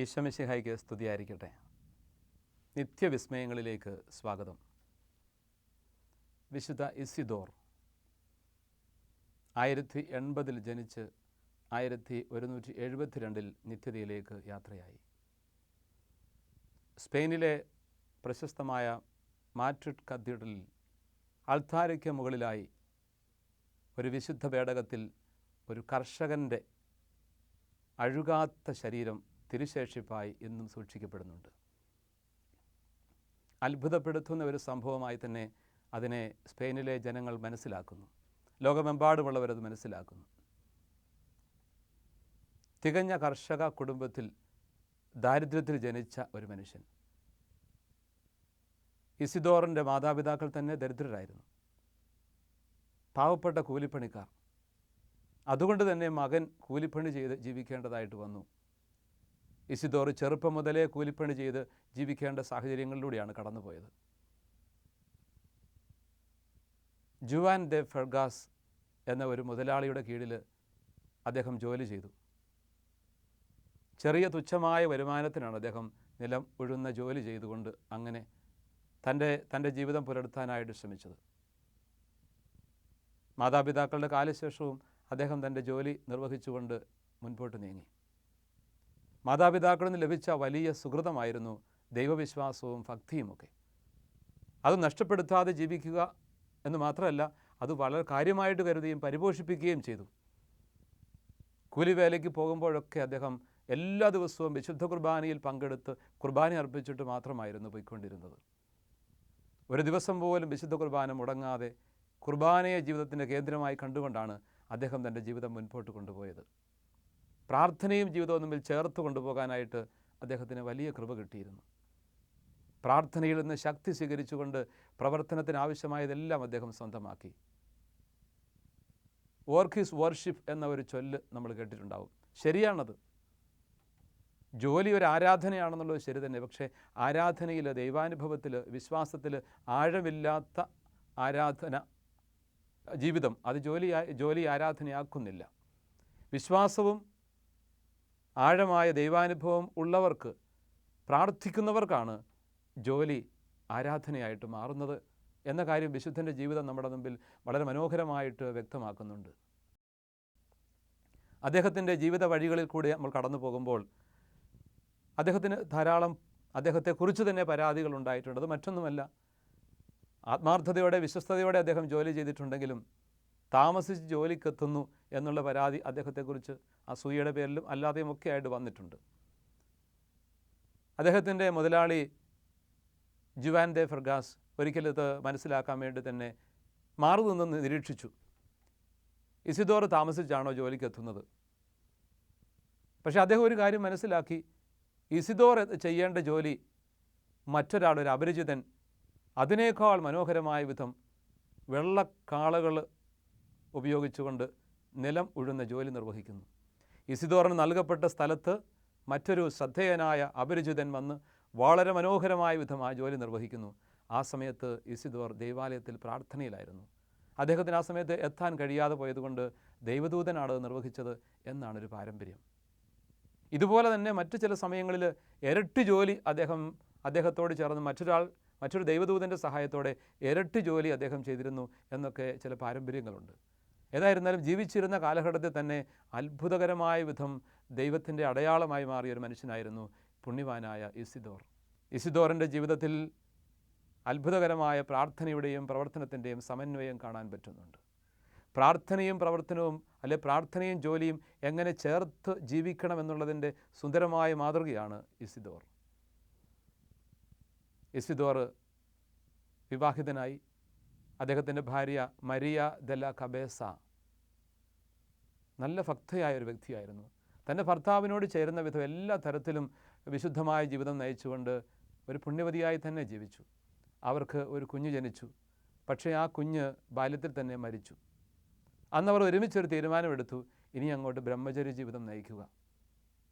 ഈശോമിശിഹായ്ക്ക് സ്തുതിയായിരിക്കട്ടെ. നിത്യവിസ്മയങ്ങളിലേക്ക് സ്വാഗതം. വിശുദ്ധ ഇസിദോർ 1080 ജനിച്ച് 1172 നിത്യതയിലേക്ക് യാത്രയായി. സ്പെയിനിലെ പ്രശസ്തമായ മാഡ്രിഡ് കത്തീഡ്രലിൽ അൾത്താരയ്ക്ക് മുകളിലായി ഒരു വിശുദ്ധ പേടകത്തിൽ ഒരു കർഷകൻ്റെ അഴുകാത്ത ശരീരം തിരുശേഷിപ്പായി ഇന്നും സൂക്ഷിക്കപ്പെടുന്നുണ്ട്. അത്ഭുതപ്പെടുത്തുന്ന ഒരു സംഭവമായി തന്നെ അതിനെ സ്പെയിനിലെ ജനങ്ങൾ മനസ്സിലാക്കുന്നു. ലോകമെമ്പാടുമുള്ളവരത് മനസ്സിലാക്കുന്നു. തികഞ്ഞ കർഷക കുടുംബത്തിൽ ദാരിദ്ര്യത്തിൽ ജനിച്ച ഒരു മനുഷ്യൻ. ഇസിദോറിൻ്റെ മാതാപിതാക്കൾ തന്നെ ദരിദ്രരായിരുന്നു, പാവപ്പെട്ട കൂലിപ്പണിക്കാർ. അതുകൊണ്ട് തന്നെ മകൻ കൂലിപ്പണി ചെയ്ത് ജീവിക്കേണ്ടതായിട്ട് വന്നു. ഇസിദോർ ചെറുപ്പം മുതലേ കൂലിപ്പണി ചെയ്ത് ജീവിക്കേണ്ട സാഹചര്യങ്ങളിലൂടെയാണ് കടന്നുപോയത്. ജുവാൻ ദെ ഫെർഗാസ് എന്ന ഒരു മുതലാളിയുടെ കീഴിൽ അദ്ദേഹം ജോലി ചെയ്തു. ചെറിയ തുച്ഛമായ വരുമാനത്തിനാണ് അദ്ദേഹം നിലം ഉഴുന്ന ജോലി ചെയ്തുകൊണ്ട് അങ്ങനെ തൻ്റെ ജീവിതം പുലർത്താനായിട്ട് ശ്രമിച്ചത്. മാതാപിതാക്കളുടെ കാലശേഷവും അദ്ദേഹം തൻ്റെ ജോലി നിർവഹിച്ചുകൊണ്ട് മുൻപോട്ട് നീങ്ങി. മാതാപിതാക്കളിൽ നിന്ന് ലഭിച്ച വലിയ സുഹൃതമായിരുന്നു ദൈവവിശ്വാസവും ഭക്തിയുമൊക്കെ. അത് നഷ്ടപ്പെടുത്താതെ ജീവിക്കുക എന്ന് മാത്രമല്ല, അത് വളരെ കാര്യമായിട്ട് കരുതുകയും പരിപോഷിപ്പിക്കുകയും ചെയ്തു. കൂലിവേലയ്ക്ക് പോകുമ്പോഴൊക്കെ അദ്ദേഹം എല്ലാ ദിവസവും വിശുദ്ധ കുർബാനയിൽ പങ്കെടുത്ത് കുർബാന അർപ്പിച്ചിട്ട് മാത്രമായിരുന്നു പോയിക്കൊണ്ടിരുന്നത്. ഒരു ദിവസം പോലും വിശുദ്ധ കുർബാന മുടങ്ങാതെ കുർബാനയെ ജീവിതത്തിൻ്റെ കേന്ദ്രമായി കണ്ടുകൊണ്ടാണ് അദ്ദേഹം തൻ്റെ ജീവിതം മുൻപോട്ട് കൊണ്ടുപോയത്. പ്രാർത്ഥനയും ജീവിതവും തമ്മിൽ ചേർത്ത് കൊണ്ടുപോകാനായിട്ട് അദ്ദേഹത്തിന് വലിയ കൃപ കിട്ടിയിരുന്നു. പ്രാർത്ഥനയിൽ നിന്ന് ശക്തി സ്വീകരിച്ചുകൊണ്ട് പ്രവർത്തനത്തിന് ആവശ്യമായതെല്ലാം അദ്ദേഹം സ്വന്തമാക്കി. വർക്ക് ഈസ് വർഷിപ്പ് എന്ന ഒരു ചൊല്ല് നമ്മൾ കേട്ടിട്ടുണ്ടാവും. ശരിയാണത്. ജോലി ഒരു ആരാധനയാണെന്നുള്ളത് ശരി തന്നെ. പക്ഷേ ആരാധനയിൽ, ദൈവാനുഭവത്തിൽ, വിശ്വാസത്തിൽ ആഴമില്ലാത്ത ആരാധന ജീവിതം അത് ജോലി ആരാധനയാക്കുന്നില്ല. വിശ്വാസവും ആഴമായ ദൈവാനുഭവം ഉള്ളവർക്ക്, പ്രാർത്ഥിക്കുന്നവർക്കാണ് ജോലി ആരാധനയായിട്ട് മാറുന്നത് എന്ന കാര്യം വിശുദ്ധൻ്റെ ജീവിതം നമ്മുടെ മുമ്പിൽ വളരെ മനോഹരമായിട്ട് വ്യക്തമാക്കുന്നുണ്ട്. അദ്ദേഹത്തിൻ്റെ ജീവിത വഴികളിൽ കൂടി നമ്മൾ കടന്നു പോകുമ്പോൾ അദ്ദേഹത്തിന് ധാരാളം അദ്ദേഹത്തെക്കുറിച്ച് തന്നെ പരാതികൾ ഉണ്ടായിട്ടുണ്ട്. അത് മറ്റൊന്നുമല്ല, ആത്മാർത്ഥതയോടെ വിശ്വസ്തയോടെ അദ്ദേഹം ജോലി ചെയ്തിട്ടുണ്ടെങ്കിലും താമസിച്ച് ജോലിക്കെത്തുന്നു എന്നുള്ള പരാതി അദ്ദേഹത്തെക്കുറിച്ച് അസൂയയുടെ പേരിലും അല്ലാതെയും ഒക്കെ ആയിട്ട് വന്നിട്ടുണ്ട്. അദ്ദേഹത്തിൻ്റെ മുതലാളി ജുവാൻ ദെ ഫെർഗാസ് ഒരിക്കലിത് മനസ്സിലാക്കാൻ വേണ്ടി തന്നെ മാറി നിന്ന് നിരീക്ഷിച്ചു. ഇസിദോർ താമസിച്ചാണോ ജോലിക്കെത്തുന്നത്? പക്ഷേ അദ്ദേഹം ഒരു കാര്യം മനസ്സിലാക്കി. ഇസിദോർ ചെയ്യേണ്ട ജോലി മറ്റൊരാൾ, ഒരു അപരിചിതൻ, അതിനേക്കാൾ മനോഹരമായ വിധം വെള്ളക്കാളകൾ ഉപയോഗിച്ചുകൊണ്ട് നിലം ഉഴുന്ന ജോലി നിർവഹിക്കുന്നു. ഇസിദോറിന് നൽകപ്പെട്ട സ്ഥലത്ത് മറ്റൊരു ശ്രദ്ധേയനായ അപരിചിതൻ വന്ന് വളരെ മനോഹരമായ വിധം ആ ജോലി നിർവഹിക്കുന്നു. ആ സമയത്ത് ഇസിദോർ ദൈവാലയത്തിൽ പ്രാർത്ഥനയിലായിരുന്നു. അദ്ദേഹത്തിന് ആ സമയത്ത് എത്താൻ കഴിയാതെ പോയതുകൊണ്ട് ദൈവദൂതനാണ് നിർവഹിച്ചത് എന്നാണൊരു പാരമ്പര്യം. ഇതുപോലെ തന്നെ മറ്റു ചില സമയങ്ങളിൽ ഇരട്ടി ജോലി അദ്ദേഹത്തോട് ചേർന്ന് മറ്റൊരു ദൈവദൂതൻ്റെ സഹായത്തോടെ ഇരട്ടി ജോലി അദ്ദേഹം ചെയ്തിരുന്നു എന്നൊക്കെ ചില പാരമ്പര്യങ്ങളുണ്ട്. ഏതായിരുന്നാലും ജീവിച്ചിരുന്ന കാലഘട്ടത്തിൽ തന്നെ അത്ഭുതകരമായ വിധം ദൈവത്തിൻ്റെ അടയാളമായി മാറിയ ഒരു മനുഷ്യനായിരുന്നു പുണ്യവാനായ ഇസിദോർ. ഇസിദോറിൻ്റെ ജീവിതത്തിൽ അത്ഭുതകരമായ പ്രാർത്ഥനയുടെയും പ്രവർത്തനത്തിൻ്റെയും സമന്വയം കാണാൻ പറ്റുന്നുണ്ട്. പ്രാർത്ഥനയും പ്രവർത്തനവും, പ്രാർത്ഥനയും ജോലിയും എങ്ങനെ ചേർത്ത് ജീവിക്കണമെന്നുള്ളതിൻ്റെ സുന്ദരമായ മാതൃകയാണ് ഇസിദോർ. ഇസിദോർ വിവാഹിതനായി അദ്ദേഹത്തിൻ്റെ ഭാര്യ മരിയ ദെല കബേസ നല്ല ഭക്തയായ ഒരു വ്യക്തിയായിരുന്നു. തൻ്റെ ഭർത്താവിനോട് ചേരുന്ന വിധം എല്ലാ തരത്തിലും വിശുദ്ധമായ ജീവിതം നയിച്ചുകൊണ്ട് ഒരു പുണ്യവതിയായി തന്നെ ജീവിച്ചു. അവർക്ക് ഒരു കുഞ്ഞ് ജനിച്ചു. പക്ഷേ ആ കുഞ്ഞ് ബാല്യത്തിൽ തന്നെ മരിച്ചു. അന്നവർ ഒരുമിച്ചൊരു തീരുമാനമെടുത്തു, ഇനി അങ്ങോട്ട് ബ്രഹ്മചര്യ ജീവിതം നയിക്കുക.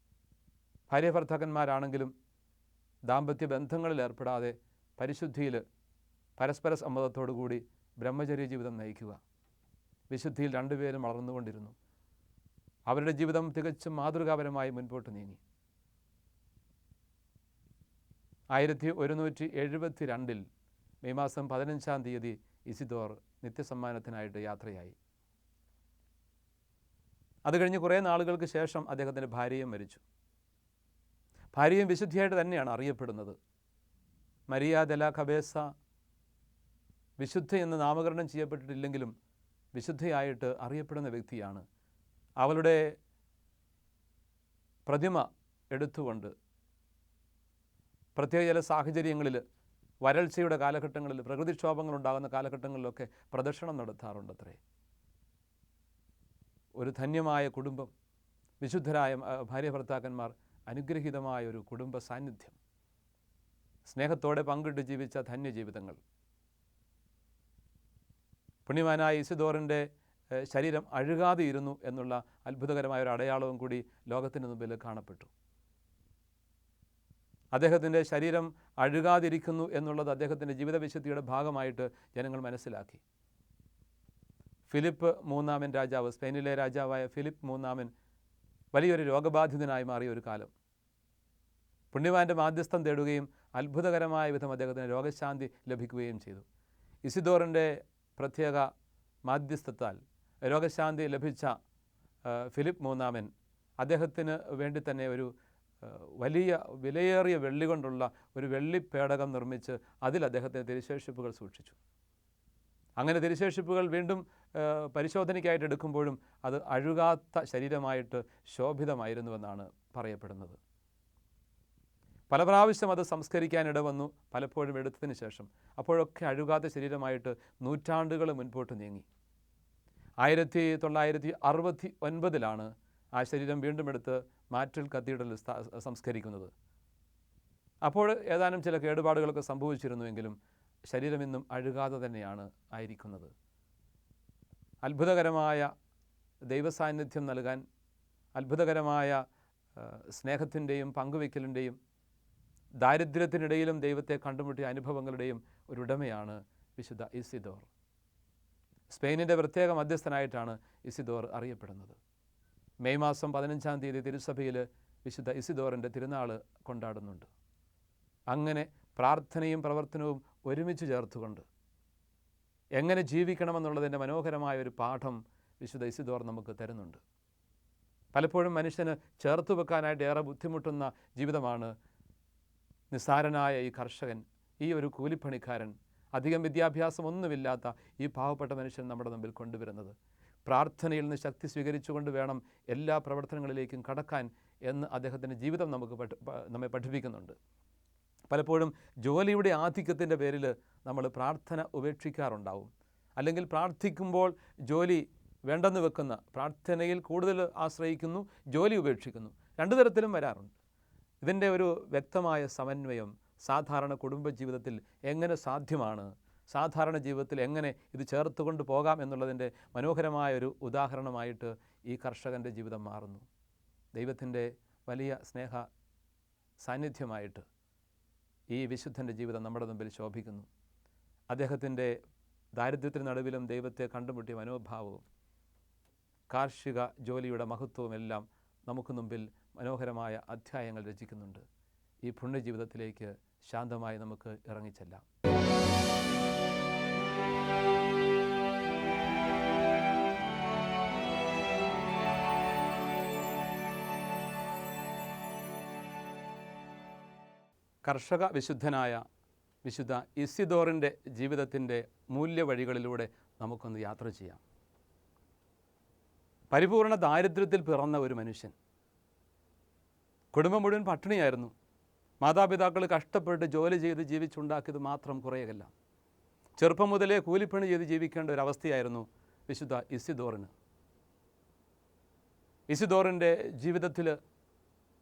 ഭാര്യ ഭർത്താക്കന്മാരാണെങ്കിലും ദാമ്പത്യ ബന്ധങ്ങളിൽ ഏർപ്പെടാതെ പരിശുദ്ധിയിൽ പരസ്പര സമ്മതത്തോടു കൂടി ബ്രഹ്മചര്യ ജീവിതം നയിക്കുക. വിശുദ്ധിയിൽ രണ്ടുപേരും വളർന്നുകൊണ്ടിരുന്നു. അവരുടെ ജീവിതം തികച്ചും മാതൃകാപരമായി മുൻപോട്ട് നീങ്ങി. 1172 മെയ് മാസം 15-ാം തീയതി ഇസിദോർ നിത്യസമ്മാനത്തിനായിട്ട് യാത്രയായി. അത് കഴിഞ്ഞ് കുറേ നാളുകൾക്ക് ശേഷം അദ്ദേഹത്തിൻ്റെ ഭാര്യയും മരിച്ചു. ഭാര്യയും വിശുദ്ധിയായിട്ട് തന്നെയാണ് അറിയപ്പെടുന്നത്. മരിയ ദെല കബേസ വിശുദ്ധ എന്ന് നാമകരണം ചെയ്യപ്പെട്ടിട്ടില്ലെങ്കിലും വിശുദ്ധയായിട്ട് അറിയപ്പെടുന്ന വ്യക്തിയാണ്. അവളുടെ പ്രതിമ എടുത്തുകൊണ്ട് പ്രത്യേക ചില സാഹചര്യങ്ങളിൽ, വരൾച്ചയുടെ കാലഘട്ടങ്ങളിൽ, പ്രകൃതിക്ഷോഭങ്ങളുണ്ടാകുന്ന കാലഘട്ടങ്ങളിലൊക്കെ പ്രദക്ഷിണം നടത്താറുണ്ടത്രേ. ഒരു ധന്യമായ കുടുംബം, വിശുദ്ധരായ ഭാര്യ ഭർത്താക്കന്മാർ, അനുഗ്രഹീതമായ ഒരു കുടുംബ സാന്നിധ്യം, സ്നേഹത്തോടെ പങ്കിട്ട് ജീവിച്ച ധന്യജീവിതങ്ങൾ. പുണ്യവാനായ ഇസിദോറിൻ്റെ ശരീരം അഴുകാതെ ഇരുന്നു എന്നുള്ള അത്ഭുതകരമായ ഒരു അടയാളവും കൂടി ലോകത്തിന് മുമ്പിൽ കാണപ്പെട്ടു. അദ്ദേഹത്തിൻ്റെ ശരീരം അഴുകാതിരിക്കുന്നു എന്നുള്ളത് അദ്ദേഹത്തിൻ്റെ ജീവിതവിശുദ്ധിയുടെ ഭാഗമായിട്ട് ജനങ്ങൾ മനസ്സിലാക്കി. ഫിലിപ്പ് മൂന്നാമൻ രാജാവ്, സ്പെയിനിലെ രാജാവായ ഫിലിപ്പ് മൂന്നാമൻ വലിയൊരു രോഗബാധിതനായി മാറിയ ഒരു കാലം. പുണ്യവാൻ്റെ മാധ്യസ്ഥം തേടുകയും അത്ഭുതകരമായ വിധം അദ്ദേഹത്തിന് രോഗശാന്തി ലഭിക്കുകയും ചെയ്തു. ഇസിദോറിൻ്റെ പ്രത്യേക മാധ്യസ്ഥത്താൽ രോഗശാന്തി ലഭിച്ച ഫിലിപ്പ് മൂന്നാമൻ അദ്ദേഹത്തിന് വേണ്ടി തന്നെ ഒരു വലിയ വിലയേറിയ വെള്ളി കൊണ്ടുള്ള ഒരു വെള്ളിപ്പേടകം നിർമ്മിച്ച് അതിൽ അദ്ദേഹത്തിന് തിരുശേഷിപ്പുകൾ സൂക്ഷിച്ചു. അങ്ങനെ തിരുശേഷിപ്പുകൾ വീണ്ടും പരിശോധനയ്ക്കായിട്ട് എടുക്കുമ്പോഴും അത് അഴുകാത്ത ശരീരമായിട്ട് ശോഭിതമായിരുന്നുവെന്നാണ് പറയപ്പെടുന്നത്. പല പ്രാവശ്യം അത് സംസ്കരിക്കാനിട വന്നു, പലപ്പോഴും എടുത്തതിന് ശേഷം. അപ്പോഴൊക്കെ അഴുകാത്ത ശരീരമായിട്ട് നൂറ്റാണ്ടുകൾ മുൻപോട്ട് നീങ്ങി. 1969 ആ ശരീരം വീണ്ടും എടുത്ത് മാറ്റൽ കത്തീഡ്രലിൽ സംസ്കരിക്കുന്നത്. അപ്പോൾ ഏതാനും ചില കേടുപാടുകളൊക്കെ സംഭവിച്ചിരുന്നുവെങ്കിലും ശരീരം ഇന്നും അഴുകാതെ തന്നെയാണ് ആയിരിക്കുന്നത്. അത്ഭുതകരമായ ദൈവസാന്നിധ്യം നൽകാൻ, അത്ഭുതകരമായ സ്നേഹത്തിൻ്റെയും പങ്കുവയ്ക്കലിൻ്റെയും ദാരിദ്ര്യത്തിനിടയിലും ദൈവത്തെ കണ്ടുമുട്ടിയ അനുഭവങ്ങളുടെയും ഒരു ഉടമയാണ് വിശുദ്ധ ഇസിദോർ. സ്പെയിനിൻ്റെ പ്രത്യേക മധ്യസ്ഥനായിട്ടാണ് ഇസിദോർ അറിയപ്പെടുന്നത്. മെയ് മാസം 15-ാം തീയതി തിരുസഭയിൽ വിശുദ്ധ ഇസിദോറിൻ്റെ തിരുനാൾ കൊണ്ടാടുന്നുണ്ട്. അങ്ങനെ പ്രാർത്ഥനയും പ്രവർത്തനവും ഒരുമിച്ച് ചേർത്തുകൊണ്ട് എങ്ങനെ ജീവിക്കണമെന്നുള്ളതിൻ്റെ മനോഹരമായ ഒരു പാഠം വിശുദ്ധ ഇസിദോർ നമുക്ക് തരുന്നുണ്ട്. പലപ്പോഴും മനുഷ്യന് ചേർത്ത് വെക്കാനായിട്ട് ഏറെ ബുദ്ധിമുട്ടുന്ന ജീവിതമാണ് നിസ്സാരനായ ഈ കർഷകൻ, ഈ ഒരു കൂലിപ്പണിക്കാരൻ, അധികം വിദ്യാഭ്യാസമൊന്നുമില്ലാത്ത ഈ പാവപ്പെട്ട മനുഷ്യൻ നമ്മുടെ മുമ്പിൽ കൊണ്ടുവരുന്നത്. പ്രാർത്ഥനയിൽ നിന്ന് ശക്തി സ്വീകരിച്ചുകൊണ്ട് വേണം എല്ലാ പ്രവർത്തനങ്ങളിലേക്കും കടക്കാൻ എന്ന് അദ്ദേഹത്തിൻ്റെ ജീവിതം നമ്മെ പഠിപ്പിക്കുന്നുണ്ട്. പലപ്പോഴും ജോലിയുടെ ആധിക്യത്തിൻ്റെ പേരിൽ നമ്മൾ പ്രാർത്ഥന ഉപേക്ഷിക്കാറുണ്ടാവും. അല്ലെങ്കിൽ പ്രാർത്ഥിക്കുമ്പോൾ ജോലി വേണ്ടെന്ന് വെക്കുന്ന, പ്രാർത്ഥനയിൽ കൂടുതൽ ആശ്രയിക്കുന്നു, ജോലി ഉപേക്ഷിക്കുന്നു. രണ്ടു തരത്തിലും വരാറുണ്ട്. ഇതിൻ്റെ ഒരു വ്യക്തമായ സമന്വയം സാധാരണ കുടുംബജീവിതത്തിൽ എങ്ങനെ സാധ്യമാണ്, സാധാരണ ജീവിതത്തിൽ എങ്ങനെ ഇത് ചേർത്തുകൊണ്ട് പോകാം എന്നുള്ളതിൻ്റെ മനോഹരമായൊരു ഉദാഹരണമായിട്ട് ഈ കർഷകൻ്റെ ജീവിതം മാറുന്നു. ദൈവത്തിൻ്റെ വലിയ സ്നേഹ സാന്നിധ്യമായിട്ട് ഈ വിശുദ്ധൻ്റെ ജീവിതം നമ്മുടെ മുമ്പിൽ ശോഭിക്കുന്നു. അദ്ദേഹത്തിൻ്റെ ദാരിദ്ര്യത്തിന് നടുവിലും ദൈവത്തെ കണ്ടുമുട്ടിയ മനോഭാവവും കാർഷിക ജോലിയുടെ മഹത്വവുമെല്ലാം നമുക്ക് മുമ്പിൽ മനോഹരമായ അധ്യായങ്ങൾ രചിക്കുന്നുണ്ട്. ഈ പുണ്യജീവിതത്തിലേക്ക് ശാന്തമായി നമുക്ക് ഇറങ്ങിച്ചെല്ലാം. കർഷക വിശുദ്ധനായ വിശുദ്ധ ഇസിദോറിൻ്റെ ജീവിതത്തിൻ്റെ മൂല്യവഴികളിലൂടെ നമുക്കൊന്ന് യാത്ര ചെയ്യാം. പരിപൂർണ ദാരിദ്ര്യത്തിൽ പിറന്ന ഒരു മനുഷ്യൻ, കുടുംബം മുഴുവൻ പട്ടിണിയായിരുന്നു. മാതാപിതാക്കൾ കഷ്ടപ്പെട്ട് ജോലി ചെയ്ത് ജീവിച്ചുണ്ടാക്കിയത് മാത്രം കുറേയല്ല. ചെറുപ്പം മുതലേ കൂലിപ്പണി ചെയ്ത് ജീവിക്കേണ്ട ഒരു അവസ്ഥയായിരുന്നു വിശുദ്ധ ഇസിദോറിന്. ഇസിദോറിൻ്റെ ജീവിതത്തിൽ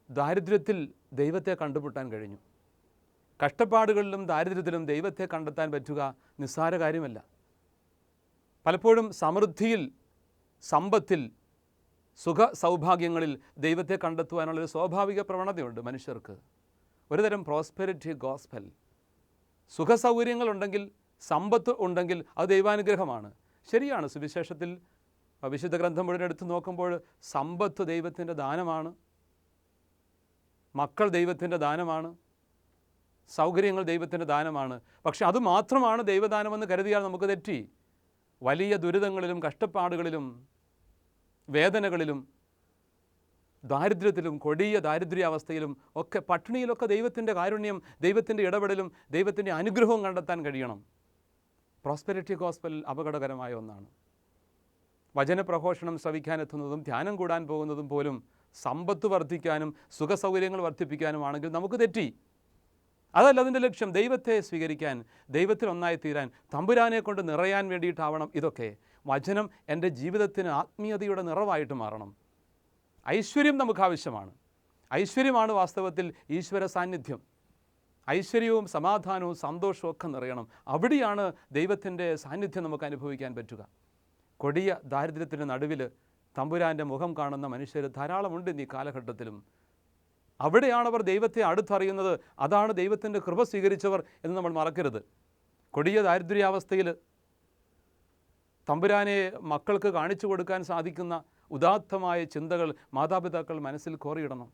ദാരിദ്ര്യത്തിൽ ദൈവത്തെ കണ്ടുമുട്ടാൻ കഴിഞ്ഞു. കഷ്ടപ്പാടുകളിലും ദാരിദ്ര്യത്തിലും ദൈവത്തെ കണ്ടെത്താൻ പറ്റുക നിസ്സാര കാര്യമല്ല. പലപ്പോഴും സമൃദ്ധിയിൽ, സമ്പത്തിൽ, സുഖ സൗഭാഗ്യങ്ങളിൽ ദൈവത്തെ കണ്ടെത്തുവാനുള്ളൊരു സ്വാഭാവിക പ്രവണതയുണ്ട് മനുഷ്യർക്ക്. ഒരുതരം പ്രോസ്പെരിറ്റി ഗോസ്പൽ. സുഖസൗകര്യങ്ങളുണ്ടെങ്കിൽ, സമ്പത്ത് ഉണ്ടെങ്കിൽ അത് ദൈവാനുഗ്രഹമാണ്. ശരിയാണ്, സുവിശേഷത്തിൽ വിശുദ്ധ ഗ്രന്ഥം മുഴുവൻ എടുത്ത് നോക്കുമ്പോൾ സമ്പത്ത് ദൈവത്തിൻ്റെ ദാനമാണ്, മക്കൾ ദൈവത്തിൻ്റെ ദാനമാണ്, സൗകര്യങ്ങൾ ദൈവത്തിൻ്റെ ദാനമാണ്. പക്ഷെ അതുമാത്രമാണ് ദൈവദാനമെന്ന് കരുതിയാൽ നമുക്ക് തെറ്റി. വലിയ ദുരിതങ്ങളിലും കഷ്ടപ്പാടുകളിലും വേദനകളിലും ദാരിദ്ര്യത്തിലും കൊടിയ ദാരിദ്ര്യാവസ്ഥയിലും ഒക്കെ പട്ടിണിയിലൊക്കെ ദൈവത്തിൻ്റെ കാരുണ്യം, ദൈവത്തിൻ്റെ ഇടപെടലും ദൈവത്തിൻ്റെ അനുഗ്രഹവും കണ്ടെത്താൻ കഴിയണം. പ്രോസ്പെരിറ്റി ഗോസ്പൽ അപകടകരമായ ഒന്നാണ്. വചനപ്രഘോഷണം ശ്രവിക്കാനെത്തുന്നതും ധ്യാനം കൂടാൻ പോകുന്നതും പോലും സമ്പത്ത് വർദ്ധിക്കാനും സുഖസൗകര്യങ്ങൾ വർദ്ധിപ്പിക്കാനുമാണെങ്കിൽ നമുക്ക് തെറ്റി. അതല്ല അതിൻ്റെ ലക്ഷ്യം. ദൈവത്തെ സ്വീകരിക്കാൻ, ദൈവത്തിൽ ഒന്നായി തീരാൻ, തമ്പുരാനെ കൊണ്ട് നിറയാൻ വേണ്ടിയിട്ടാവണം ഇതൊക്കെ. വചനം എൻ്റെ ജീവിതത്തിന് ആത്മീയതയുടെ നിറവായിട്ട് മാറണം. ഐശ്വര്യം നമുക്ക് ആവശ്യമാണ്. ഐശ്വര്യമാണ് വാസ്തവത്തിൽ ഈശ്വര സാന്നിധ്യം. ഐശ്വര്യവും സമാധാനവും സന്തോഷവും ഒക്കെ നിറയണം. അവിടെയാണ് ദൈവത്തിൻ്റെ സാന്നിധ്യം നമുക്ക് അനുഭവിക്കാൻ പറ്റുക. കൊടിയ ദാരിദ്ര്യത്തിൻ്റെ നടുവിൽ തമ്പുരാൻ്റെ മുഖം കാണുന്ന മനുഷ്യർ ധാരാളമുണ്ട് ഇന്ന് ഈ കാലഘട്ടത്തിലും. അവിടെയാണ് അവർ ദൈവത്തെ അടുത്തറിയുന്നത്. അതാണ് ദൈവത്തിൻ്റെ കൃപ സ്വീകരിച്ചവർ എന്ന് നമ്മൾ മറക്കരുത്. കൊടിയ ദാരിദ്ര്യാവസ്ഥയിൽ തമ്പുരാനെ മക്കൾക്ക് കാണിച്ചു കൊടുക്കാൻ സാധിക്കുന്ന ഉദാത്തമായ ചിന്തകൾ മാതാപിതാക്കൾ മനസ്സിൽ കോറിയിടണം.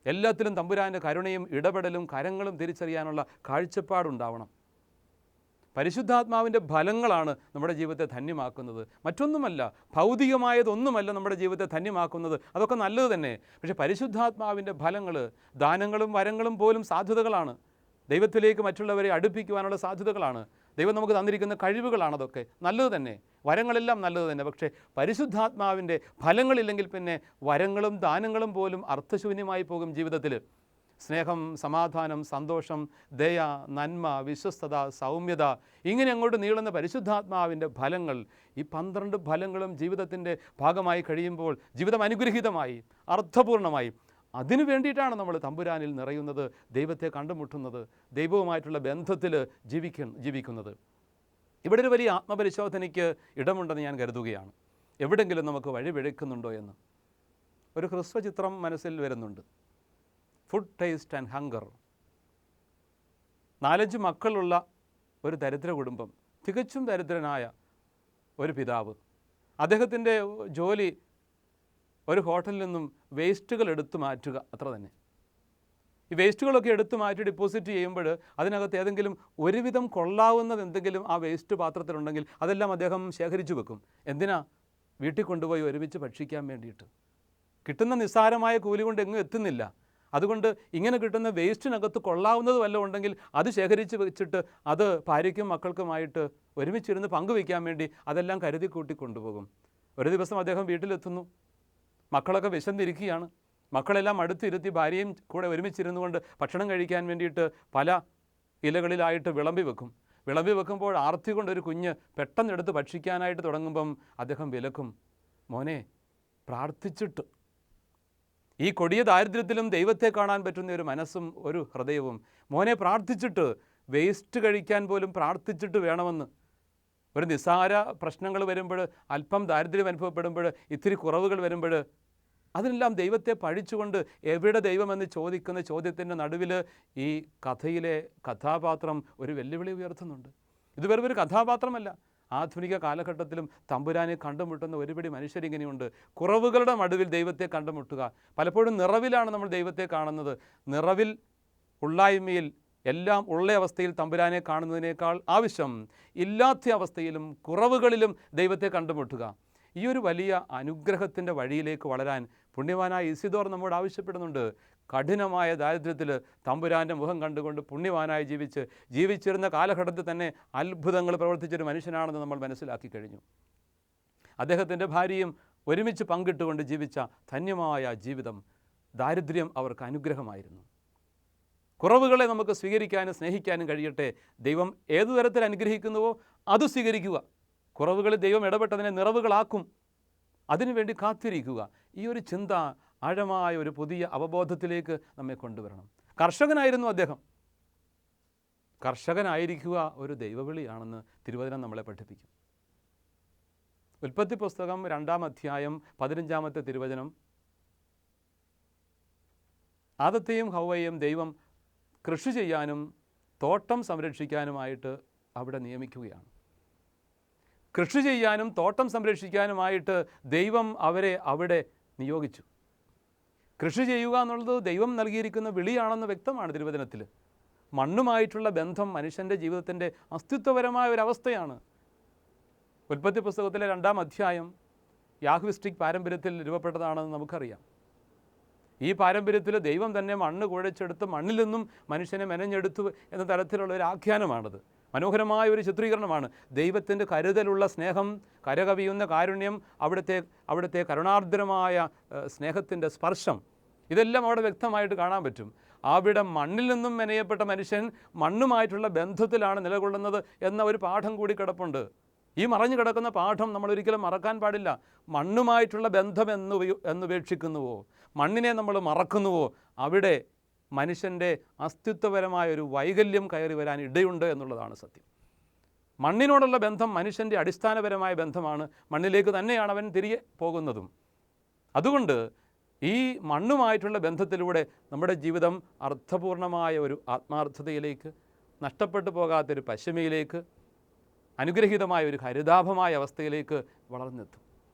എല്ലാത്തിലും തമ്പുരാൻ്റെ കരുണയും ഇടപെടലും കരങ്ങളും തിരിച്ചറിയാനുള്ള കാഴ്ചപ്പാടുണ്ടാവണം. പരിശുദ്ധാത്മാവിൻ്റെ ഫലങ്ങളാണ് നമ്മുടെ ജീവിതത്തെ ധന്യമാക്കുന്നത്, മറ്റൊന്നുമല്ല. ഭൗതികമായതൊന്നുമല്ല നമ്മുടെ ജീവിതത്തെ ധന്യമാക്കുന്നത്. അതൊക്കെ നല്ലത് തന്നെ. പക്ഷേ പരിശുദ്ധാത്മാവിൻ്റെ ഫലങ്ങൾ, ദാനങ്ങളും വരങ്ങളും പോലും സാധ്യതകളാണ്. ദൈവത്തിലേക്ക് മറ്റുള്ളവരെ അടുപ്പിക്കുവാനുള്ള സാധ്യതകളാണ്. ദൈവം നമുക്ക് തന്നിരിക്കുന്ന കഴിവുകളാണ്. അതൊക്കെ നല്ലത് തന്നെ, വരങ്ങളെല്ലാം നല്ലത് തന്നെ. പക്ഷേ പരിശുദ്ധാത്മാവിൻ്റെ ഫലങ്ങളില്ലെങ്കിൽ പിന്നെ വരങ്ങളും ദാനങ്ങളും പോലും അർത്ഥശൂന്യമായി പോകും ജീവിതത്തിൽ. സ്നേഹം, സമാധാനം, സന്തോഷം, ദയ, നന്മ, വിശ്വസ്തത, സൗമ്യത, ഇങ്ങനെ അങ്ങോട്ട് നീളുന്ന പരിശുദ്ധാത്മാവിൻ്റെ ഫലങ്ങൾ, ഈ 12 ഫലങ്ങളും ജീവിതത്തിൻ്റെ ഭാഗമായി കഴിയുമ്പോൾ ജീവിതം അനുഗ്രഹീതമായി, അർത്ഥപൂർണമായി. അതിനു വേണ്ടിയിട്ടാണ് നമ്മൾ തമ്പുരാനിൽ നിറയുന്നത്, ദൈവത്തെ കണ്ടുമുട്ടുന്നത്, ദൈവവുമായിട്ടുള്ള ബന്ധത്തിൽ ജീവിക്കുന്നത്. ഇവിടെ ഒരു വലിയ ആത്മപരിശോധനയ്ക്ക് ഇടമുണ്ടെന്ന് ഞാൻ കരുതുകയാണ്. എവിടെയെങ്കിലും നമുക്ക് വഴിപിഴക്കുന്നുണ്ടോ എന്ന്. ഒരു ഹ്രസ്വചിത്രം മനസ്സിൽ വരുന്നുണ്ട്. Food taste and hunger. 4-5 മക്കളുള്ള ഒരു ദരിദ്ര കുടുംബം, തികച്ചും ദരിദ്രനായ ഒരു പിതാവ്. അദ്ദേഹത്തിൻ്റെ ജോലി ഒരു ഹോട്ടലിൽ നിന്നും വേസ്റ്റുകൾ എടുത്തു മാറ്റുക, അത്ര തന്നെ. ഈ വേസ്റ്റുകളൊക്കെ എടുത്തു മാറ്റി ഡെപ്പോസിറ്റ് ചെയ്യുമ്പോൾ അതിനകത്ത് ഏതെങ്കിലും ഒരുവിധം കൊള്ളാവുന്നത് എന്തെങ്കിലും ആ വേസ്റ്റ് പാത്രത്തിലുണ്ടെങ്കിൽ അതെല്ലാം അദ്ദേഹം ശേഖരിച്ചു വെക്കും. എന്തിനാ? വീട്ടിൽ കൊണ്ടുപോയി ഒരുമിച്ച് ഭക്ഷിക്കാൻ വേണ്ടിയിട്ട്. കിട്ടുന്ന നിസ്സാരമായ കൂലി കൊണ്ട് എങ്ങും എത്തുന്നില്ല. അതുകൊണ്ട് ഇങ്ങനെ കിട്ടുന്ന വേസ്റ്റിനകത്ത് കൊള്ളാവുന്നത് വല്ലതും ഉണ്ടെങ്കിൽ അത് ശേഖരിച്ച് വെച്ചിട്ട് അത് ഭാര്യയ്ക്കും മക്കൾക്കുമായിട്ട് ഒരുമിച്ചിരുന്ന് പങ്കുവയ്ക്കാൻ വേണ്ടി അതെല്ലാം കരുതി കൂട്ടി കൊണ്ടുപോകും. ഒരു ദിവസം അദ്ദേഹം വീട്ടിലെത്തുന്നു. മക്കളൊക്കെ വിശന്നിരിക്കുകയാണ്. മക്കളെല്ലാം അടുത്തിരുത്തി ഭാര്യയും കൂടെ ഒരുമിച്ചിരുന്നു കൊണ്ട് ഭക്ഷണം കഴിക്കാൻ വേണ്ടിയിട്ട് പല ഇലകളിലായിട്ട് വിളമ്പി വെക്കും. വിളമ്പി വെക്കുമ്പോൾ ആർത്തി കൊണ്ടൊരു കുഞ്ഞ് പെട്ടെന്നെടുത്ത് ഭക്ഷിക്കാനായിട്ട് തുടങ്ങുമ്പം അദ്ദേഹം വിലക്കും. മോനെ, പ്രാർത്ഥിച്ചിട്ട്. ഈ കൊടിയ ദാരിദ്ര്യത്തിലും ദൈവത്തെ കാണാൻ പറ്റുന്ന ഒരു മനസ്സും ഒരു ഹൃദയവും. മോനെ, പ്രാർത്ഥിച്ചിട്ട്, വേസ്റ്റ് കഴിക്കാൻ പോലും പ്രാർത്ഥിച്ചിട്ട് വേണമെന്ന്. ഒരു നിസ്സാര പ്രശ്നങ്ങൾ വരുമ്പോൾ, അല്പം ദാരിദ്ര്യം അനുഭവപ്പെടുമ്പോൾ, ഇത്തിരി കുറവുകൾ വരുമ്പോൾ അതിനെല്ലാം ദൈവത്തെ പഴിച്ചുകൊണ്ട് എവിടെ ദൈവമെന്ന് ചോദിക്കുന്ന ചോദ്യത്തിൻ്റെ നടുവിൽ ഈ കഥയിലെ കഥാപാത്രം ഒരു വെല്ലുവിളി ഉയർത്തുന്നുണ്ട്. ഇത് വെറും ഒരു കഥാപാത്രമല്ല. ആധുനിക കാലഘട്ടത്തിലും തമ്പുരാനെ കണ്ടുമുട്ടുന്ന ഒരുപടി മനുഷ്യരിങ്ങനെയുണ്ട്. കുറവുകളുടെ നടുവിൽ ദൈവത്തെ കണ്ടുമുട്ടുക. പലപ്പോഴും നിറവിലാണ് നമ്മൾ ദൈവത്തെ കാണുന്നത്. നിറവിൽ, ഉള്ളായ്മയിൽ, എല്ലാം ഉള്ള അവസ്ഥയിൽ തമ്പുരാനെ കാണുന്നതിനേക്കാൾ ആവശ്യം ഇല്ലാത്ത അവസ്ഥയിലും കുറവുകളിലും ദൈവത്തെ കണ്ടുമുട്ടുക. ഈ ഒരു വലിയ അനുഗ്രഹത്തിൻ്റെ വഴിയിലേക്ക് വളരാൻ പുണ്യവാനായ ഇസിദോർ നമ്മോട് ആവശ്യപ്പെടുന്നുണ്ട്. കഠിനമായ ദാരിദ്ര്യത്തിൽ തമ്പുരാൻ്റെ മുഖം കണ്ടുകൊണ്ട് പുണ്യവാനായി ജീവിച്ചിരുന്ന കാലഘട്ടത്തിൽ തന്നെ അത്ഭുതങ്ങൾ പ്രവർത്തിച്ചൊരു മനുഷ്യനാണെന്ന് നമ്മൾ മനസ്സിലാക്കി കഴിഞ്ഞു. അദ്ദേഹത്തിൻ്റെ ഭാര്യയും ഒരുമിച്ച് പങ്കിട്ടുകൊണ്ട് ജീവിച്ച ധന്യമായ ജീവിതം, ദാരിദ്ര്യം അവർക്ക് അനുഗ്രഹമായിരുന്നു. കുറവുകളെ നമുക്ക് സ്വീകരിക്കാനും സ്നേഹിക്കാനും കഴിയട്ടെ. ദൈവം ഏതു തരത്തിൽ അനുഗ്രഹിക്കുന്നുവോ അത് സ്വീകരിക്കുക. കുറവുകളിൽ ദൈവം ഇടപെട്ടതിനെ നിറവുകളാക്കും. അതിനുവേണ്ടി കാത്തിരിക്കുക. ഈ ഒരു ചിന്ത ആഴമായ ഒരു പുതിയ അവബോധത്തിലേക്ക് നമ്മെ കൊണ്ടുവരണം. കർഷകനായിരുന്നു അദ്ദേഹം. കർഷകനായിരിക്കുക ഒരു ദൈവവിളിയാണെന്ന് തിരുവചനം നമ്മളെ പഠിപ്പിക്കും. ഉൽപ്പത്തി പുസ്തകം 2-ാം അധ്യായം 15-ാമത്തെ തിരുവചനം, ആദത്തെയും ഹവ്വയെയും ദൈവം കൃഷി ചെയ്യാനും തോട്ടം സംരക്ഷിക്കാനുമായിട്ട് അവിടെ നിയമിക്കുകയാണ്. കൃഷി ചെയ്യാനും തോട്ടം സംരക്ഷിക്കാനുമായിട്ട് ദൈവം അവരെ അവിടെ നിയോഗിച്ചു. കൃഷി ചെയ്യുക എന്നുള്ളത് ദൈവം നൽകിയിരിക്കുന്ന വിളിയാണെന്ന് വ്യക്തമാണ് തിരുവചനത്തിൽ. മണ്ണുമായിട്ടുള്ള ബന്ധം മനുഷ്യൻ്റെ ജീവിതത്തിൻ്റെ അസ്തിത്വപരമായ ഒരവസ്ഥയാണ്. ഉൽപ്പത്തി പുസ്തകത്തിലെ 2-ാം അധ്യായം യാഹ്വിസ്റ്റിക് പാരമ്പര്യത്തിൽ രൂപപ്പെട്ടതാണെന്ന് നമുക്കറിയാം. ഈ പാരമ്പര്യത്തിൽ ദൈവം തന്നെ മണ്ണ് കുഴച്ചെടുത്ത് മണ്ണിൽ നിന്നും മനുഷ്യനെ മെനഞ്ഞെടുത്തു എന്ന തരത്തിലുള്ള ഒരു ആഖ്യാനമാണത്. മനോഹരമായ ഒരു ചിത്രീകരണമാണ്. ദൈവത്തിൻ്റെ കരുതലുള്ള സ്നേഹം, കരകവിയുന്ന കാരുണ്യം, അവിടുത്തെ കരുണാർദ്രമായ സ്നേഹത്തിൻ്റെ സ്പർശം, ഇതെല്ലാം അവിടെ വ്യക്തമായിട്ട് കാണാൻ പറ്റും. അവിടെ മണ്ണിൽ നിന്നും മെനയപ്പെട്ട മനുഷ്യൻ മണ്ണുമായിട്ടുള്ള ബന്ധത്തിലാണ് നിലകൊള്ളുന്നത് എന്ന ഒരു പാഠം കൂടി കിടപ്പുണ്ട്. ഈ മറഞ്ഞു കിടക്കുന്ന പാഠം നമ്മൾ ഒരിക്കലും മറക്കാൻ പാടില്ല. മണ്ണുമായിട്ടുള്ള ബന്ധം എന്നുപേക്ഷിക്കുന്നുവോ, മണ്ണിനെ നമ്മൾ മറക്കുന്നുവോ, അവിടെ മനുഷ്യൻ്റെ അസ്തിത്വപരമായ ഒരു വൈകല്യം കയറി വരാൻ ഇടയുണ്ട് എന്നുള്ളതാണ് സത്യം. മണ്ണിനോടുള്ള ബന്ധം മനുഷ്യൻ്റെ അടിസ്ഥാനപരമായ ബന്ധമാണ്. മണ്ണിലേക്ക് തന്നെയാണ് അവൻ തിരികെ പോകുന്നതും. അതുകൊണ്ട് ഈ മണ്ണുമായിട്ടുള്ള ബന്ധത്തിലൂടെ നമ്മുടെ ജീവിതം അർത്ഥപൂർണമായ ഒരു ആത്മാർത്ഥതയിലേക്ക്, നഷ്ടപ്പെട്ടു പോകാത്തൊരു പശ്ചിമയിലേക്ക്, അനുഗ്രഹീതമായ ഒരു ഹരിതാഭമായ അവസ്ഥയിലേക്ക് വളർന്നെത്തും.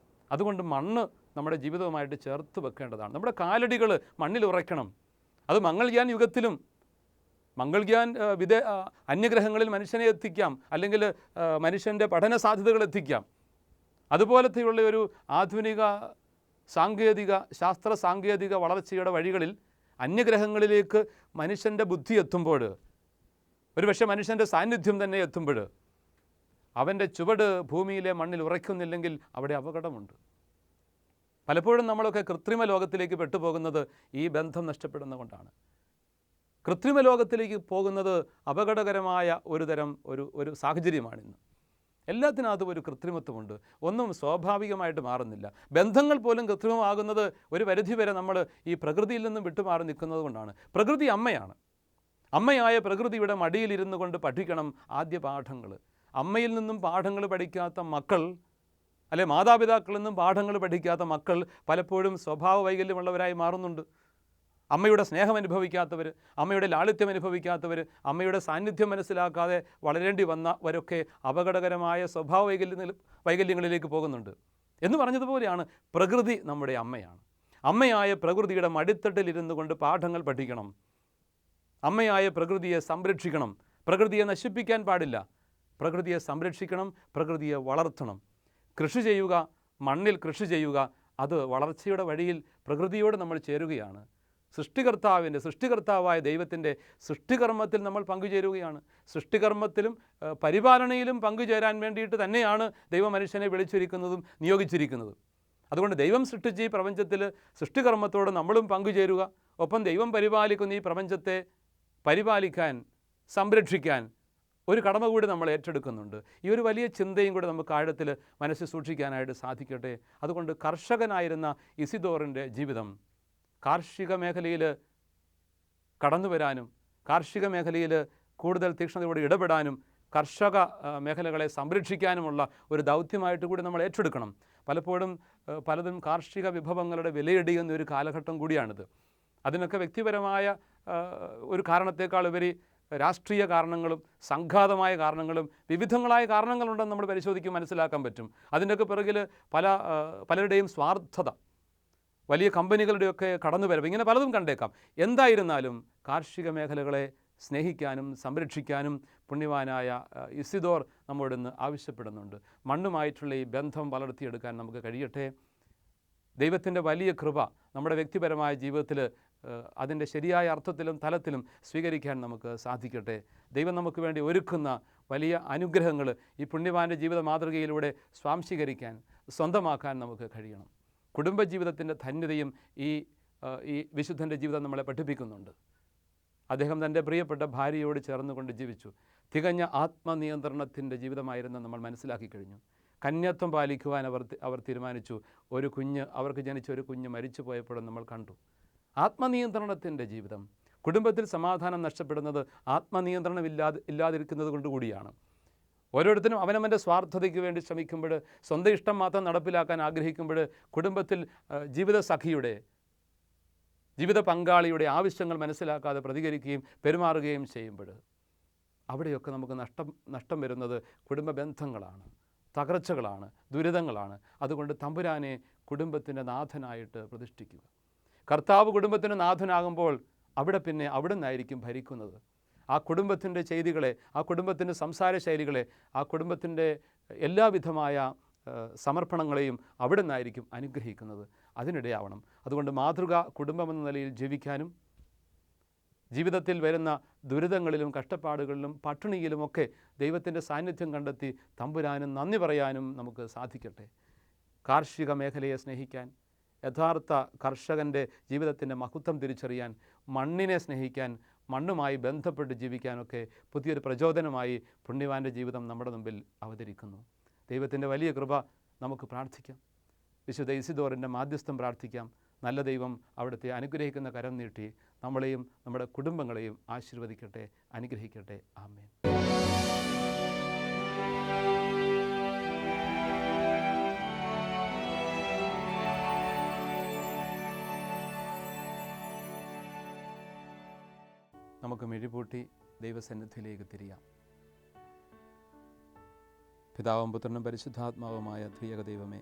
അതുകൊണ്ട് മണ്ണ് നമ്മുടെ ജീവിതവുമായിട്ട് ചേർത്ത് വെക്കേണ്ടതാണ്. നമ്മുടെ കാലടികൾ മണ്ണിൽ ഉറയ്ക്കണം. അത് മംഗൾയാൻ യുഗത്തിലും മംഗൾയാൻ അന്യഗ്രഹങ്ങളിൽ മനുഷ്യനെ എത്തിക്കാം, അല്ലെങ്കിൽ മനുഷ്യൻ്റെ പഠന സാധ്യതകൾ എത്തിക്കാം. അതുപോലത്തെയുള്ള ഒരു ആധുനിക ശാസ്ത്ര സാങ്കേതിക വളർച്ചയുടെ വഴികളിൽ അന്യഗ്രഹങ്ങളിലേക്ക് മനുഷ്യൻ്റെ ബുദ്ധി എത്തുമ്പോൾ, ഒരുപക്ഷെ മനുഷ്യൻ്റെ സാന്നിധ്യം തന്നെ എത്തുമ്പോൾ, അവൻ്റെ ചുവട് ഭൂമിയിലെ മണ്ണിൽ ഉറയ്ക്കുന്നില്ലെങ്കിൽ അവിടെ അപകടമുണ്ട്. പലപ്പോഴും നമ്മളൊക്കെ കൃത്രിമ ലോകത്തിലേക്ക് പെട്ടുപോകുന്നത് ഈ ബന്ധം നഷ്ടപ്പെടുന്നത് കൊണ്ടാണ്. കൃത്രിമ ലോകത്തിലേക്ക് പോകുന്നത് അപകടകരമായ ഒരു സാഹചര്യമാണിന്ന്. എല്ലാത്തിനകത്തും ഒരു കൃത്രിമത്വമുണ്ട്. ഒന്നും സ്വാഭാവികമായിട്ട് മാറുന്നില്ല. ബന്ധങ്ങൾ പോലും കൃത്രിമമാകുന്നത് ഒരു പരിധിവരെ നമ്മൾ ഈ പ്രകൃതിയിൽ നിന്നും വിട്ടുമാറി നിൽക്കുന്നത് കൊണ്ടാണ്. പ്രകൃതി അമ്മയാണ്. അമ്മയായ പ്രകൃതിയുടെ മടിയിലിരുന്നു കൊണ്ട് പഠിക്കണം ആദ്യ പാഠങ്ങൾ. അമ്മയിൽ നിന്നും പാഠങ്ങൾ പഠിക്കാത്ത മക്കൾ, അല്ലെ മാതാപിതാക്കളിൽ നിന്നും പാഠങ്ങൾ പഠിക്കാത്ത മക്കൾ പലപ്പോഴും സ്വഭാവ വൈകല്യമുള്ളവരായി മാറുന്നുണ്ട്. അമ്മയുടെ സ്നേഹം അനുഭവിക്കാത്തവർ, അമ്മയുടെ ലാളിത്യം അനുഭവിക്കാത്തവർ, അമ്മയുടെ സാന്നിധ്യം മനസ്സിലാക്കാതെ വളരേണ്ടി വന്നവരൊക്കെ അപകടകരമായ സ്വഭാവ വൈകല്യങ്ങളിലേക്ക് പോകുന്നുണ്ട്. എന്ന് പറഞ്ഞതുപോലെയാണ് പ്രകൃതി നമ്മുടെ അമ്മയാണ്. അമ്മയായ പ്രകൃതിയുടെ മടിത്തട്ടിലിരുന്നു കൊണ്ട് പാഠങ്ങൾ പഠിക്കണം. അമ്മയായ പ്രകൃതിയെ സംരക്ഷിക്കണം. പ്രകൃതിയെ നശിപ്പിക്കാൻ പാടില്ല. പ്രകൃതിയെ സംരക്ഷിക്കണം, പ്രകൃതിയെ വളർത്തണം. കൃഷി ചെയ്യുക, മണ്ണിൽ കൃഷി ചെയ്യുക, അത് വളർച്ചയുടെ വഴിയിൽ പ്രകൃതിയോട് നമ്മൾ ചേരുകയാണ്. സൃഷ്ടികർത്താവായ ദൈവത്തിൻ്റെ സൃഷ്ടികർമ്മത്തിൽ നമ്മൾ പങ്കുചേരുകയാണ്. സൃഷ്ടികർമ്മത്തിലും പരിപാലനയിലും പങ്കുചേരാൻ വേണ്ടിയിട്ട് തന്നെയാണ് ദൈവം മനുഷ്യനെ വിളിച്ചിരിക്കുന്നതും നിയോഗിച്ചിരിക്കുന്നതും. അതുകൊണ്ട് ദൈവം സൃഷ്ടിച്ച ഈ പ്രപഞ്ചത്തിൽ സൃഷ്ടികർമ്മത്തോട് നമ്മളും പങ്കുചേരുക. ഒപ്പം ദൈവം പരിപാലിക്കുന്ന ഈ പ്രപഞ്ചത്തെ പരിപാലിക്കാൻ, സംരക്ഷിക്കാൻ ഒരു കടമ കൂടി നമ്മൾ ഏറ്റെടുക്കുന്നുണ്ട്. ഈ ഒരു വലിയ ചിന്തയും കൂടി നമുക്ക് ആഴത്തിൽ മനസ്സിൽ സൂക്ഷിക്കാനായിട്ട് സാധിക്കട്ടെ. അതുകൊണ്ട് കർഷകനായിരുന്ന ഇസിദോറിൻ്റെ ജീവിതം കാർഷിക മേഖലയിൽ കടന്നു വരാനും, കാർഷിക മേഖലയിൽ കൂടുതൽ തീക്ഷ്ണതയോടെ ഇടപെടാനും, കർഷക മേഖലകളെ സംരക്ഷിക്കാനുമുള്ള ഒരു ദൗത്യമായിട്ട് കൂടി നമ്മൾ ഏറ്റെടുക്കണം. പലതും കാർഷിക വിഭവങ്ങളുടെ വിലയിടിയുന്ന ഒരു കാലഘട്ടം കൂടിയാണിത്. അതിനൊക്കെ വ്യക്തിപരമായ ഒരു കാരണത്തേക്കാൾ ഉപരി രാഷ്ട്രീയ കാരണങ്ങളും സംഘാതമായ കാരണങ്ങളും വിവിധങ്ങളായ കാരണങ്ങളുണ്ടെന്ന് നമ്മൾ പരിശോധിക്കും, മനസ്സിലാക്കാൻ പറ്റും. അതിൻ്റെയൊക്കെ പിറകിൽ പലരുടെയും സ്വാർത്ഥത, വലിയ കമ്പനികളുടെയൊക്കെ കടന്നുവരവ്, ഇങ്ങനെ പലതും കണ്ടേക്കാം. എന്തായിരുന്നാലും കാർഷിക മേഖലകളെ സ്നേഹിക്കാനും സംരക്ഷിക്കാനും പുണ്യവാനായ ഇസിദോർ നമ്മോട് ഇന്ന് ആവശ്യപ്പെടുന്നുണ്ട്. മണ്ണുമായിട്ടുള്ള ഈ ബന്ധം വളർത്തിയെടുക്കാൻ നമുക്ക് കഴിയട്ടെ. ദൈവത്തിൻ്റെ വലിയ കൃപ നമ്മുടെ വ്യക്തിപരമായ ജീവിതത്തിൽ അതിൻ്റെ ശരിയായ അർത്ഥത്തിലും തലത്തിലും സ്വീകരിക്കാൻ നമുക്ക് സാധിക്കട്ടെ. ദൈവം നമുക്ക് വേണ്ടി ഒരുക്കുന്ന വലിയ അനുഗ്രഹങ്ങൾ ഈ പുണ്യവാൻ്റെ ജീവിത മാതൃകയിലൂടെ സ്വാംശീകരിക്കാൻ, സ്വന്തമാക്കാൻ നമുക്ക് കഴിയണം. കുടുംബജീവിതത്തിൻ്റെ ധന്യതയും ഈ വിശുദ്ധൻ്റെ ജീവിതം നമ്മളെ പഠിപ്പിക്കുന്നുണ്ട്. അദ്ദേഹം തൻ്റെ പ്രിയപ്പെട്ട ഭാര്യയോട് ചേർന്നുകൊണ്ട് ജീവിച്ചു. തികഞ്ഞ ആത്മനിയന്ത്രണത്തിൻ്റെ ജീവിതമായിരുന്നു നമ്മൾ മനസ്സിലാക്കി കഴിഞ്ഞു. കന്യത്വം പാലിക്കുവാൻ അവർ തീരുമാനിച്ചു. അവർക്ക് ജനിച്ച ഒരു കുഞ്ഞ് മരിച്ചു പോയപ്പോഴും നമ്മൾ കണ്ടു. ആത്മനിയന്ത്രണത്തിൻ്റെ ജീവിതം. കുടുംബത്തിൽ സമാധാനം നഷ്ടപ്പെടുന്നത് ആത്മനിയന്ത്രണം ഇല്ലാതിരിക്കുന്നത് കൊണ്ടുകൂടിയാണ്. ഓരോരുത്തരും അവനവൻ്റെ സ്വാർത്ഥതയ്ക്ക് വേണ്ടി ശ്രമിക്കുമ്പോൾ, സ്വന്തം ഇഷ്ടം മാത്രം നടപ്പിലാക്കാൻ ആഗ്രഹിക്കുമ്പോൾ, കുടുംബത്തിൽ ജീവിത പങ്കാളിയുടെ ആവശ്യങ്ങൾ മനസ്സിലാക്കാതെ പ്രതികരിക്കുകയും പെരുമാറുകയും ചെയ്യുമ്പോൾ അവിടെയൊക്കെ നമുക്ക് നഷ്ടം വരുന്നത് കുടുംബ ബന്ധങ്ങളാണ്, തകർച്ചകളാണ്, ദുരിതങ്ങളാണ്. അതുകൊണ്ട് തമ്പുരാനെ കുടുംബത്തിൻ്റെ നാഥനായിട്ട് പ്രതിഷ്ഠിക്കുക. കർത്താവ് കുടുംബത്തിൻ്റെ നാഥനാകുമ്പോൾ പിന്നെ അവിടെ നിന്നായിരിക്കും ഭരിക്കുന്നത്. ആ കുടുംബത്തിൻ്റെ ചെയ്തികളെ, ആ കുടുംബത്തിൻ്റെ സംസാര ശൈലികളെ, ആ കുടുംബത്തിൻ്റെ എല്ലാവിധമായ സമർപ്പണങ്ങളെയും അവിടെ നിന്നായിരിക്കും അനുഗ്രഹിക്കുന്നത്. അതിനിടയാവണം. അതുകൊണ്ട് മാതൃക കുടുംബമെന്ന നിലയിൽ ജീവിക്കാനും ജീവിതത്തിൽ വരുന്ന ദുരിതങ്ങളിലും കഷ്ടപ്പാടുകളിലും പട്ടിണിയിലുമൊക്കെ ദൈവത്തിൻ്റെ സാന്നിധ്യം കണ്ടെത്തി തമ്പുരാനും നന്ദി പറയാനും നമുക്ക് സാധിക്കട്ടെ. കാർഷിക മേഖലയെ സ്നേഹിക്കാൻ, യഥാർത്ഥ കർഷകൻ്റെ ജീവിതത്തിൻ്റെ മഹത്വം തിരിച്ചറിയാൻ, മണ്ണിനെ സ്നേഹിക്കാൻ, മണ്ണുമായി ബന്ധപ്പെട്ട് ജീവിക്കാനൊക്കെ പുതിയൊരു പ്രചോദനമായി പുണ്യവാൻ്റെ ജീവിതം നമ്മുടെ മുമ്പിൽ അവതരിക്കുന്നു. ദൈവത്തിൻ്റെ വലിയ കൃപ നമുക്ക് പ്രാർത്ഥിക്കാം. വിശുദ്ധ ഇസിദോറിൻ്റെ മാധ്യസ്ഥം പ്രാർത്ഥിക്കാം. നല്ല ദൈവം അവിടുത്തെ അനുഗ്രഹിക്കുന്ന കരം നീട്ടി നമ്മളെയും നമ്മുടെ കുടുംബങ്ങളെയും ആശീർവദിക്കട്ടെ, അനുഗ്രഹിക്കട്ടെ. ആമേൻ. നമുക്ക് മിഴിപൂട്ടി ദൈവസന്നിധിയിലേക്ക് തിരിയാം. പിതാവും പുത്രനും പരിശുദ്ധാത്മാവുമായ ത്രിയേക ദൈവമേ,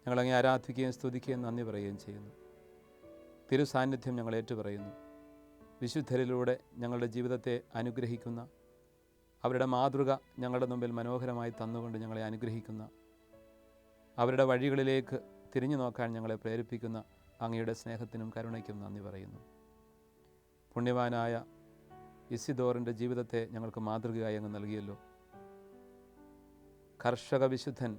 ഞങ്ങളങ്ങേ ആരാധിക്കുകയും സ്തുതിക്കുകയും നന്ദി പറയുകയും ചെയ്യുന്നു. തിരുസാന്നിധ്യം ഞങ്ങൾ ഏറ്റുപറയുന്നു. വിശുദ്ധരിലൂടെ ഞങ്ങളുടെ ജീവിതത്തെ അനുഗ്രഹിക്കുന്ന, അവരുടെ മാതൃക ഞങ്ങളുടെ മുമ്പിൽ മനോഹരമായി തന്നുകൊണ്ട് ഞങ്ങളെ അനുഗ്രഹിക്കുന്ന, അവരുടെ വഴികളിലേക്ക് തിരിഞ്ഞു നോക്കാൻ ഞങ്ങളെ പ്രേരിപ്പിക്കുന്ന അങ്ങയുടെ സ്നേഹത്തിനും കരുണയ്ക്കും നന്ദി പറയുന്നു. പുണ്യവാനായ ഇസിദോറിൻ്റെ ജീവിതത്തെ ഞങ്ങൾക്ക് മാതൃകയായി അങ്ങ് നൽകിയല്ലോ. കർഷക വിശുദ്ധൻ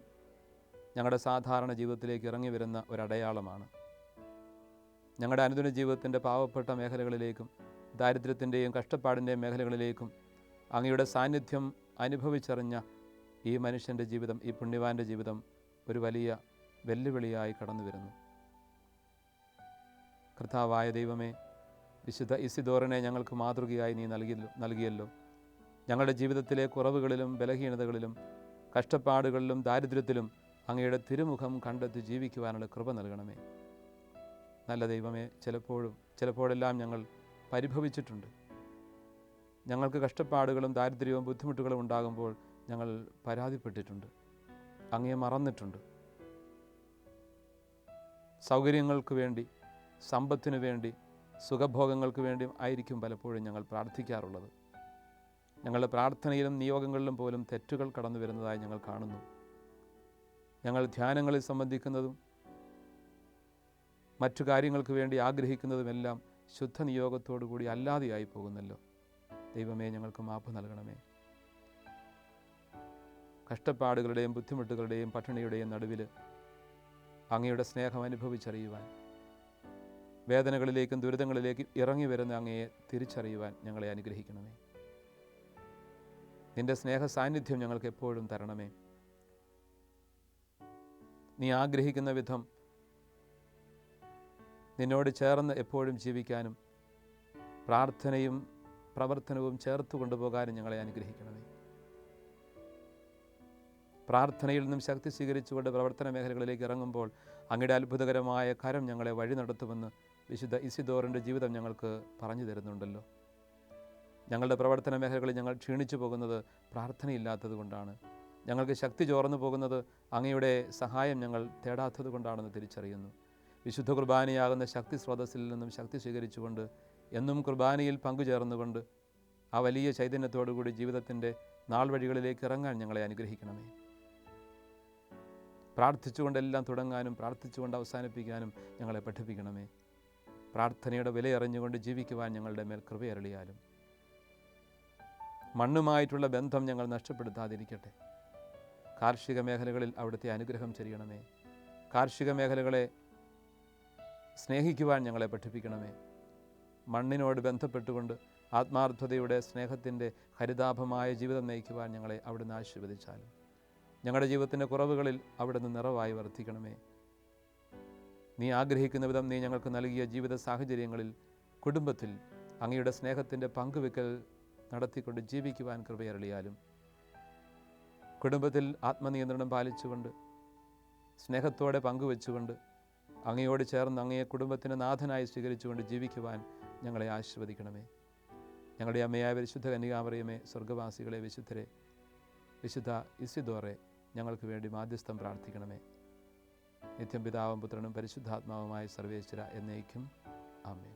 ഞങ്ങളുടെ സാധാരണ ജീവിതത്തിലേക്ക് ഇറങ്ങി വരുന്ന ഒരടയാളമാണ്. ഞങ്ങളുടെ അനുദിന ജീവിതത്തിൻ്റെ പാവപ്പെട്ട മേഖലകളിലേക്കും ദാരിദ്ര്യത്തിൻ്റെയും കഷ്ടപ്പാടിൻ്റെയും മേഖലകളിലേക്കും അങ്ങയുടെ സാന്നിധ്യം അനുഭവിച്ചറിഞ്ഞ ഈ മനുഷ്യൻ്റെ ജീവിതം, ഈ പുണ്യവാൻ്റെ ജീവിതം ഒരു വലിയ വെല്ലുവിളിയായി കടന്നു വരുന്നു. കർത്താവായ ദൈവമേ, വിശുദ്ധ ഇസിദോറിനെ ഞങ്ങൾക്ക് മാതൃകയായി നീ നൽകിയല്ലോ. ഞങ്ങളുടെ ജീവിതത്തിലെ കുറവുകളിലും ബലഹീനതകളിലും കഷ്ടപ്പാടുകളിലും ദാരിദ്ര്യത്തിലും അങ്ങയുടെ തിരുമുഖം കണ്ടെത്തി ജീവിക്കുവാനുള്ള കൃപ നൽകണമേ. നല്ല ദൈവമേ, ചിലപ്പോഴെല്ലാം ഞങ്ങൾ പരിഭവിച്ചിട്ടുണ്ട്. ഞങ്ങൾക്ക് കഷ്ടപ്പാടുകളും ദാരിദ്ര്യവും ബുദ്ധിമുട്ടുകളും ഉണ്ടാകുമ്പോൾ ഞങ്ങൾ പരാതിപ്പെട്ടിട്ടുണ്ട്, അങ്ങയെ മറന്നിട്ടുണ്ട്. സൗകര്യങ്ങൾക്ക് വേണ്ടി, സമ്പത്തിനു വേണ്ടി, സുഖഭോഗങ്ങൾക്ക് വേണ്ടി ആയിരിക്കും പലപ്പോഴും ഞങ്ങൾ പ്രാർത്ഥിക്കാറുള്ളത്. ഞങ്ങളുടെ പ്രാർത്ഥനയിലും നിയോഗങ്ങളിലും പോലും തെറ്റുകൾ കടന്നു വരുന്നതായി ഞങ്ങൾ കാണുന്നു. ഞങ്ങൾ ധ്യാനങ്ങളിൽ സംബന്ധിക്കുന്നതും മറ്റു കാര്യങ്ങൾക്ക് വേണ്ടി ആഗ്രഹിക്കുന്നതുമെല്ലാം ശുദ്ധ നിയോഗത്തോടു കൂടി അല്ലാതെയായി പോകുന്നല്ലോ. ദൈവമേ, ഞങ്ങൾക്ക് മാപ്പ് നൽകണമേ. കഷ്ടപ്പാടുകളുടെയും ബുദ്ധിമുട്ടുകളുടെയും പട്ടിണിയുടെയും നടുവിൽ അങ്ങയുടെ സ്നേഹം അനുഭവിച്ചറിയുവാൻ, വേദനകളിലേക്കും ദുരിതങ്ങളിലേക്കും ഇറങ്ങി വരുന്ന അങ്ങയെ തിരിച്ചറിയുവാൻ ഞങ്ങളെ അനുഗ്രഹിക്കണമേ. നിൻ്റെ സ്നേഹ സാന്നിധ്യം ഞങ്ങൾക്ക് എപ്പോഴും തരണമേ. നീ ആഗ്രഹിക്കുന്ന വിധം നിന്നോട് ചേർന്ന് എപ്പോഴും ജീവിക്കാനും പ്രാർത്ഥനയും പ്രവർത്തനവും ചേർത്ത് കൊണ്ടുപോകാനും ഞങ്ങളെ അനുഗ്രഹിക്കണമേ. പ്രാർത്ഥനയിൽ നിന്നും ശക്തി സ്വീകരിച്ചുകൊണ്ട് പ്രവർത്തന മേഖലകളിലേക്ക് ഇറങ്ങുമ്പോൾ അങ്ങയുടെ അത്ഭുതകരമായ കരം ഞങ്ങളെ വഴി നടത്തുമെന്ന് വിശുദ്ധ ഇസിദോറിൻ്റെ ജീവിതം ഞങ്ങൾക്ക് പറഞ്ഞു തരുന്നുണ്ടല്ലോ. ഞങ്ങളുടെ പ്രവർത്തന മേഖലകളിൽ ഞങ്ങൾ ക്ഷീണിച്ചു പോകുന്നത് പ്രാർത്ഥനയില്ലാത്തത് കൊണ്ടാണ്. ഞങ്ങൾക്ക് ശക്തി ചോർന്നു പോകുന്നത് അങ്ങയുടെ സഹായം ഞങ്ങൾ തേടാത്തത് കൊണ്ടാണെന്ന് തിരിച്ചറിയുന്നു. വിശുദ്ധ കുർബാനയാകുന്ന ശക്തി സ്രോതസ്സിൽ നിന്നും ശക്തി സ്വീകരിച്ചുകൊണ്ട് എന്നും കുർബാനയിൽ പങ്കുചേർന്നുകൊണ്ട് ആ വലിയ ചൈതന്യത്തോടുകൂടി ജീവിതത്തിൻ്റെ നാൾ വഴികളിലേക്ക് ഇറങ്ങാൻ ഞങ്ങളെ അനുഗ്രഹിക്കണമേ. പ്രാർത്ഥിച്ചുകൊണ്ടെല്ലാം തുടങ്ങാനും പ്രാർത്ഥിച്ചുകൊണ്ട് അവസാനിപ്പിക്കാനും ഞങ്ങളെ പഠിപ്പിക്കണമേ. പ്രാർത്ഥനയുടെ വിലയറിഞ്ഞുകൊണ്ട് ജീവിക്കുവാൻ ഞങ്ങളുടെ മേൽ കൃപയരളിയാലും മണ്ണുമായിട്ടുള്ള ബന്ധം ഞങ്ങൾ നഷ്ടപ്പെടുത്താതിരിക്കട്ടെ. കാർഷിക മേഖലകളിൽ അവിടുത്തെ അനുഗ്രഹം ചൊരിയണമേ. കാർഷിക മേഖലകളെ സ്നേഹിക്കുവാൻ ഞങ്ങളെ പഠിപ്പിക്കണമേ. മണ്ണിനോട് ബന്ധപ്പെട്ടുകൊണ്ട് ആത്മാർത്ഥതയുടെ സ്നേഹത്തിൻ്റെ ഹരിതാഭമായ ജീവിതം നയിക്കുവാൻ ഞങ്ങളെ അവിടുന്ന് ആശീർവദിച്ചാലും ഞങ്ങളുടെ ജീവിതത്തിൻ്റെ കുറവുകളിൽ അവിടുന്ന് നിറവായി വർദ്ധിക്കണമേ. നീ ആഗ്രഹിക്കുന്ന വിധം നീ ഞങ്ങൾക്ക് നൽകിയ ജീവിത സാഹചര്യങ്ങളിൽ കുടുംബത്തിൽ അങ്ങയുടെ സ്നേഹത്തിൻ്റെ പങ്കുവെക്കൽ നടത്തിക്കൊണ്ട് ജീവിക്കുവാൻ കൃപയരളിയാലും കുടുംബത്തിൽ ആത്മനിയന്ത്രണം പാലിച്ചുകൊണ്ട് സ്നേഹത്തോടെ പങ്കുവെച്ചുകൊണ്ട് അങ്ങയോട് ചേർന്ന് അങ്ങയെ കുടുംബത്തിൻ്റെ നാഥനായി സ്വീകരിച്ചുകൊണ്ട് ജീവിക്കുവാൻ ഞങ്ങളെ ആശീർവദിക്കണമേ. ഞങ്ങളുടെ അമ്മയായ പരിശുദ്ധ കന്യകാമറിയമേ, സ്വർഗവാസികളെ, വിശുദ്ധരെ, വിശുദ്ധ ഇസിദോറെ ഞങ്ങൾക്ക് വേണ്ടി മാധ്യസ്ഥം പ്രാർത്ഥിക്കണമേ. നിത്യം പിതാവും പുത്രനും പരിശുദ്ധാത്മാവുമായ സർവേശ്വര എന്നേക്കും ആമേൻ.